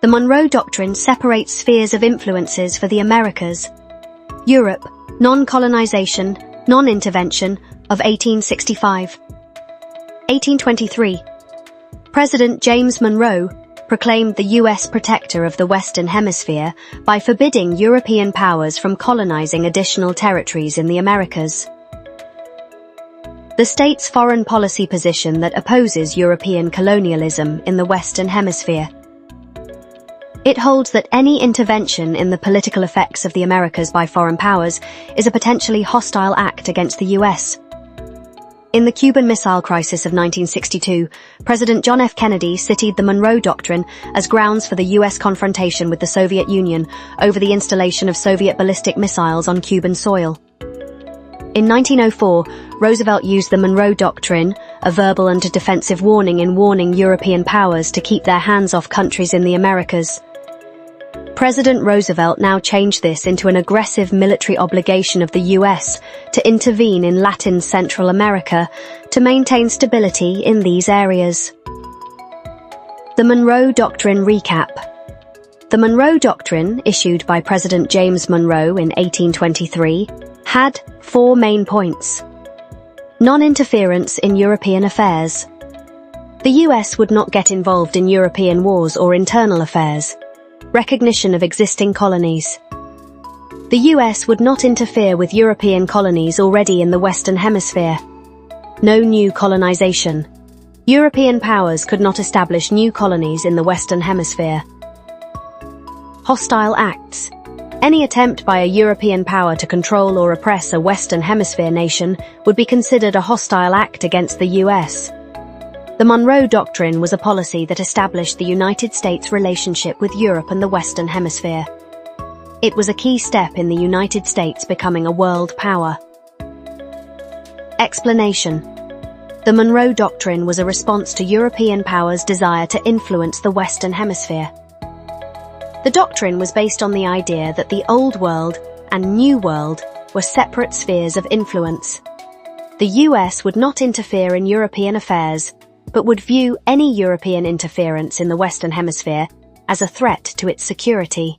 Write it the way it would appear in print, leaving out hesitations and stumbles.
The Monroe Doctrine separates spheres of influences for the Americas. Europe, non-colonization, non-intervention of 1865. 1823. President James Monroe proclaimed the U.S. protector of the Western Hemisphere by forbidding European powers from colonizing additional territories in the Americas. The state's foreign policy position that opposes European colonialism in the Western Hemisphere. It holds that any intervention in the political effects of the Americas by foreign powers is a potentially hostile act against the U.S. In the Cuban Missile Crisis of 1962, President John F. Kennedy cited the Monroe Doctrine as grounds for the U.S. confrontation with the Soviet Union over the installation of Soviet ballistic missiles on Cuban soil. In 1904, Roosevelt used the Monroe Doctrine, a verbal and a defensive warning in warning European powers to keep their hands off countries in the Americas. President Roosevelt now changed this into an aggressive military obligation of the U.S. to intervene in Latin Central America to maintain stability in these areas. The Monroe Doctrine Recap. The Monroe Doctrine, issued by President James Monroe in 1823, had 4 main points. Non-interference in European affairs. The U.S. would not get involved in European wars or internal affairs. Recognition of existing colonies. The U.S. would not interfere with European colonies already in the Western Hemisphere. No new colonization. European powers could not establish new colonies in the Western Hemisphere. Hostile acts. Any attempt by a European power to control or oppress a Western Hemisphere nation would be considered a hostile act against the U.S. The Monroe Doctrine was a policy that established the United States' relationship with Europe and the Western Hemisphere. It was a key step in the United States becoming a world power. Explanation. The Monroe Doctrine was a response to European powers' desire to influence the Western Hemisphere. The doctrine was based on the idea that the Old World and New World were separate spheres of influence. The U.S. would not interfere in European affairs, but would view any European interference in the Western Hemisphere as a threat to its security.